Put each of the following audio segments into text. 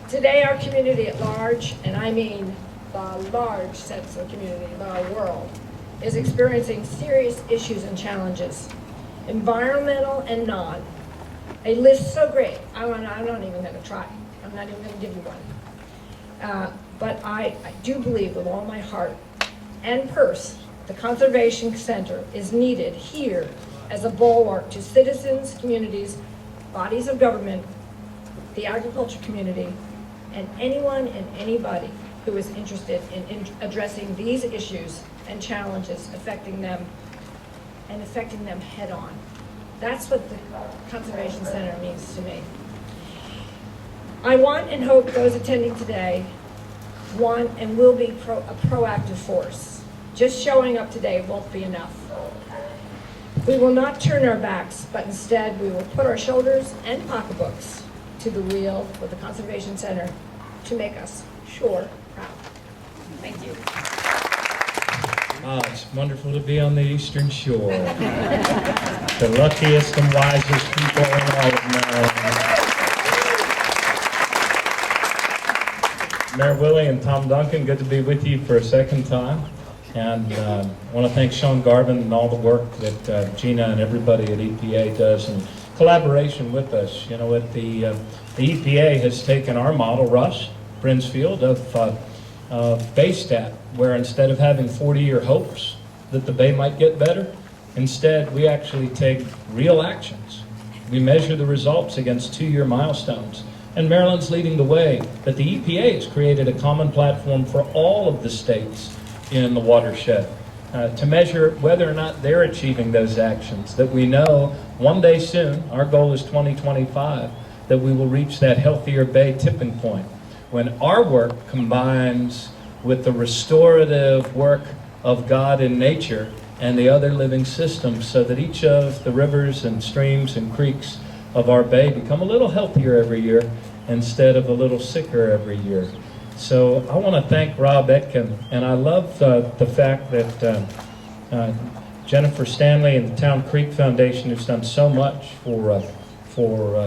Today, our community at large, and I mean the large sense of community, the world, is experiencing serious issues and challenges, environmental and non. A list so great, I'm not even going to try. I'm not even going to give you one. But I do believe with all my heart and purse, the Conservation Center is needed here as a bulwark to citizens, communities, bodies of government, the agriculture community, and anyone and anybody who is interested in addressing these issues and challenges affecting them and affecting them head on. That's what the Conservation Center means to me. I want and hope those attending today want and will be a proactive force. Just showing up today won't be enough. We will not turn our backs, but instead we will put our shoulders and pocketbooks to the wheel with the Conservation Center to make us sure proud. Thank you. Oh, it's wonderful to be on the Eastern Shore. The luckiest and wisest people in all of Maryland. Mayor Willie and Tom Duncan, good to be with you for a second time. And I want to thank Sean Garvin and all the work that Gina and everybody at EPA does in collaboration with us. You know, the EPA has taken our model, Russ Brinsfield, of Baystat, where instead of having 40-year hopes that the Bay might get better, instead we actually take real actions. We measure the results against 2-year milestones. And Maryland's leading the way, that the EPA has created a common platform for all of the states in the watershed to measure whether or not they're achieving those actions, that we know one day soon, our goal is 2025, that we will reach that healthier bay tipping point when our work combines with the restorative work of God in nature and the other living systems, so that each of the rivers and streams and creeks of our bay become a little healthier every year instead of a little sicker every year. So I want to thank Rob Etgen, and I love the fact that Jennifer Stanley and the Town Creek Foundation has done so much for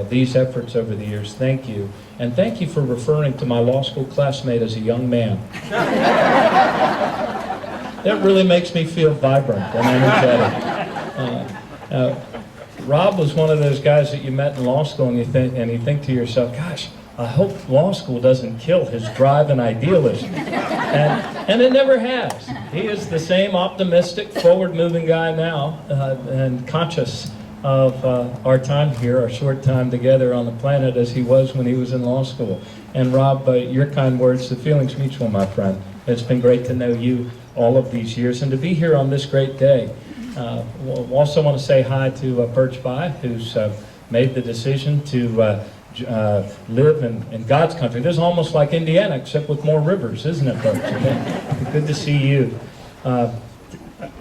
these efforts over the years. Thank you. And thank you for referring to my law school classmate as a young man. That really makes me feel vibrant and energetic. Rob was one of those guys that you met in law school and you think to yourself, gosh, I hope law school doesn't kill his drive and idealism. And it never has. He is the same optimistic, forward-moving guy now and conscious of our time here, our short time together on the planet, as he was when he was in law school. And Rob, your kind words, the feeling's mutual, my friend. It's been great to know you all of these years and to be here on this great day. We'll also want to say hi to Birch By, who's made the decision to live in God's country. This is almost like Indiana, except with more rivers, isn't it, Birch? Good to see you.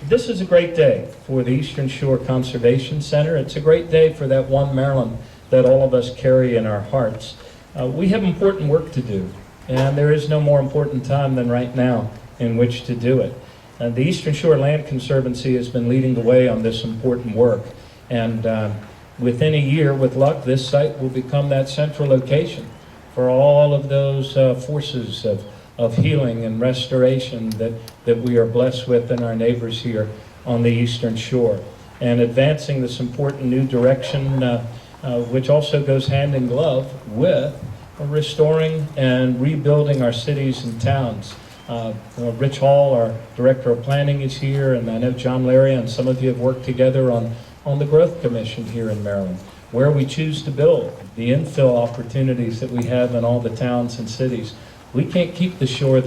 This is a great day for the Eastern Shore Conservation Center. It's a great day for that one Maryland that all of us carry in our hearts. We have important work to do, and there is no more important time than right now in which to do it. The Eastern Shore Land Conservancy has been leading the way on this important work, and within a year, with luck, this site will become that central location for all of those forces of healing and restoration that we are blessed with in our neighbors here on the Eastern Shore, and advancing this important new direction, which also goes hand in glove with restoring and rebuilding our cities and towns. Rich Hall, our Director of Planning, is here, and I know John Larry and some of you have worked together on the Growth Commission here in Maryland, where we choose to build, the infill opportunities that we have in all the towns and cities. We can't keep the shore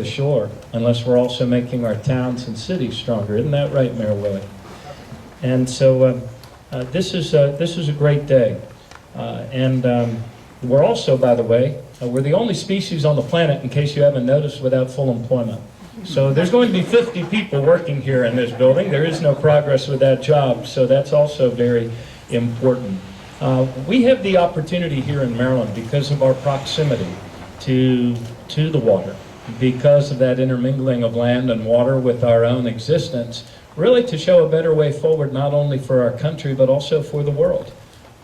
unless we're also making our towns and cities stronger. Isn't that right, Mayor Willie? And so this is a great day. We're also, by the way, we're the only species on the planet, in case you haven't noticed, without full employment. So there's going to be 50 people working here in this building. There is no progress without jobs, so that's also very important. We have the opportunity here in Maryland, because of our proximity to the water, because of that intermingling of land and water with our own existence, really to show a better way forward, not only for our country, but also for the world.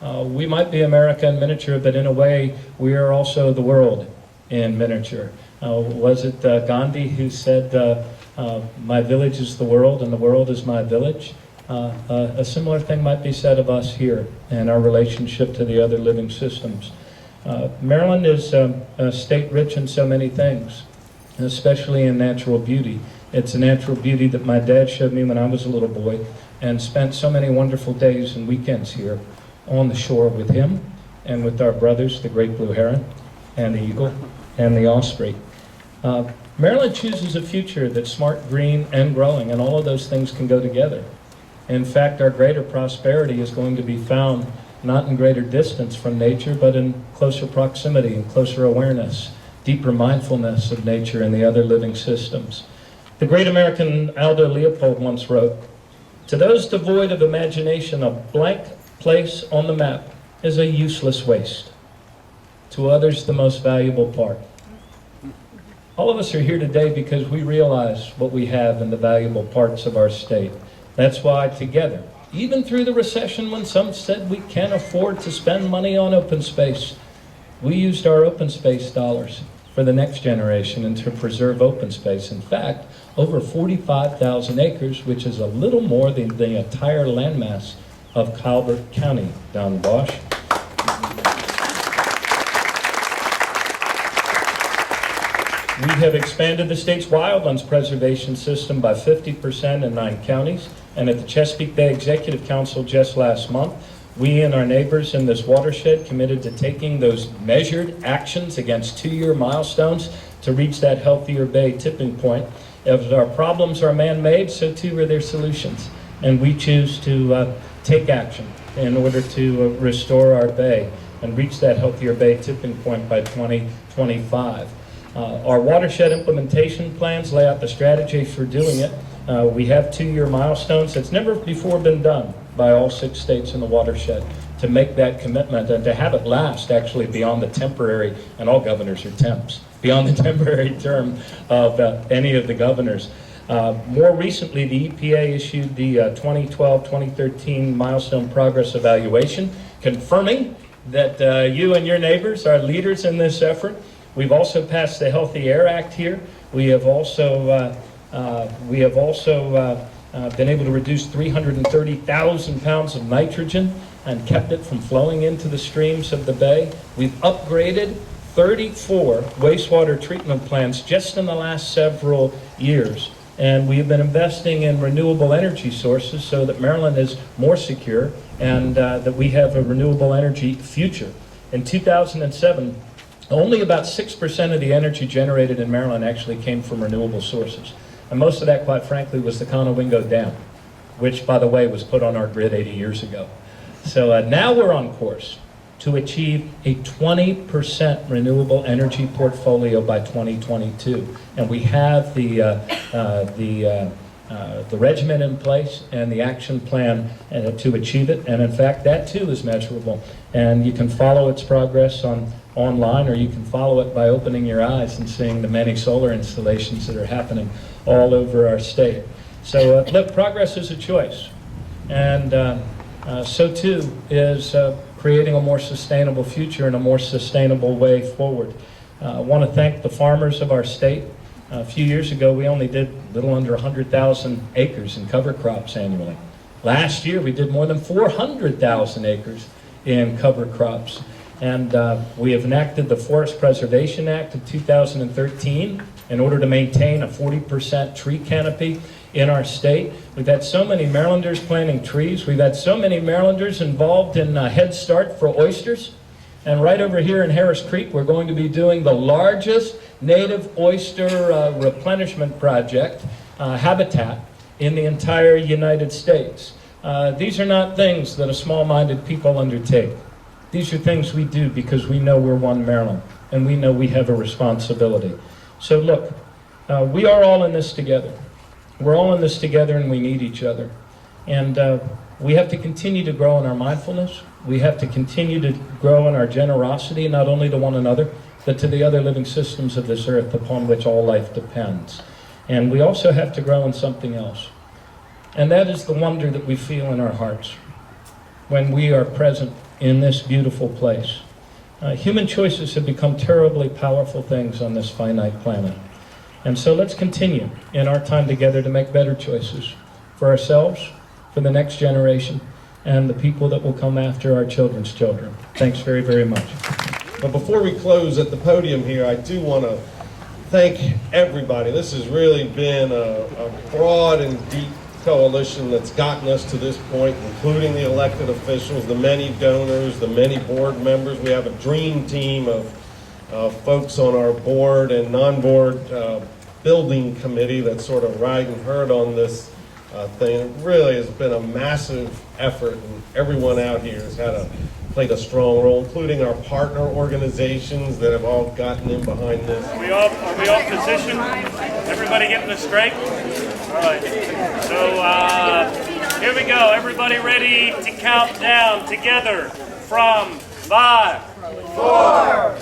We might be America in miniature, but in a way, we are also the world in miniature. Was it Gandhi who said, my village is the world and the world is my village? A similar thing might be said of us here and our relationship to the other living systems. Maryland is a state rich in so many things, especially in natural beauty. It's a natural beauty that my dad showed me when I was a little boy and spent so many wonderful days and weekends here on the shore with him and with our brothers, the great blue heron and the eagle and the osprey. Maryland chooses a future that's smart, green, and growing, and all of those things can go together. In fact, our greater prosperity is going to be found not in greater distance from nature, but in closer proximity and closer awareness, deeper mindfulness of nature and the other living systems. The great American Aldo Leopold once wrote, "To those devoid of imagination, a blank place on the map is a useless waste. To others, the most valuable part." All of us are here today because we realize what we have in the valuable parts of our state. That's why together, even through the recession when some said we can't afford to spend money on open space, we used our open space dollars for the next generation and to preserve open space. In fact, over 45,000 acres, which is a little more than the entire landmass of Calvert County, Don Bosch. We have expanded the state's wildlands preservation system by 50% in 9 counties. And at the Chesapeake Bay Executive Council just last month, we and our neighbors in this watershed committed to taking those measured actions against 2-year milestones to reach that healthier bay tipping point. As our problems are man-made, so too are their solutions. And we choose to take action in order to restore our bay and reach that healthier bay tipping point by 2025. Our watershed implementation plans lay out the strategy for doing it. We have 2-year milestones that's never before been done by all 6 states in the watershed to make that commitment and to have it last actually beyond the temporary, and all governors are temps, beyond the temporary term of any of the governors. More recently, the EPA issued the 2012-2013 milestone progress evaluation, confirming that you and your neighbors are leaders in this effort. We've also passed the Healthy Air Act here. We have also been able to reduce 330,000 pounds of nitrogen and kept it from flowing into the streams of the bay. We've upgraded 34 wastewater treatment plants just in the last several years. And we've been investing in renewable energy sources so that Maryland is more secure and that we have a renewable energy future. In 2007, only about 6% of the energy generated in Maryland actually came from renewable sources. And most of that, quite frankly, was the Conowingo Dam, which, by the way, was put on our grid 80 years ago. So now we're on course to achieve a 20% renewable energy portfolio by 2022. And we have the regimen in place and the action plan to achieve it. And in fact, that too is measurable. And you can follow its progress online, or you can follow it by opening your eyes and seeing the many solar installations that are happening all over our state. So look, progress is a choice. And so too is creating a more sustainable future and a more sustainable way forward. I want to thank the farmers of our state. A few years ago, we only did a little under 100,000 acres in cover crops annually. Last year, we did more than 400,000 acres in cover crops. And we have enacted the Forest Preservation Act of 2013 in order to maintain a 40% tree canopy in our state. We've had so many Marylanders planting trees. We've had so many Marylanders involved in Head Start for oysters. And right over here in Harris Creek, we're going to be doing the largest native oyster replenishment project, habitat, in the entire United States. These are not things that a small-minded people undertake. These are things we do because we know we're one Maryland, and we know we have a responsibility. So look, we are all in this together. We're all in this together, and we need each other. And we have to continue to grow in our mindfulness. We have to continue to grow in our generosity, not only to one another, but to the other living systems of this earth upon which all life depends. And we also have to grow in something else. And that is the wonder that we feel in our hearts when we are present in this beautiful place. Human choices have become terribly powerful things on this finite planet. And so let's continue in our time together to make better choices for ourselves, for the next generation, and the people that will come after our children's children. Thanks very, very much. But before we close at the podium here, I do want to thank everybody. This has really been a broad and deep coalition that's gotten us to this point, including the elected officials, the many donors, the many board members. We have a dream team of folks on our board and non-board building committee that's sort of riding herd on this thing. It really has been a massive effort, and everyone out here has played a strong role, including our partner organizations that have all gotten in behind this. Are we all positioned? Everybody getting this straight? All right. So here we go. Everybody ready to count down together from 5, 4,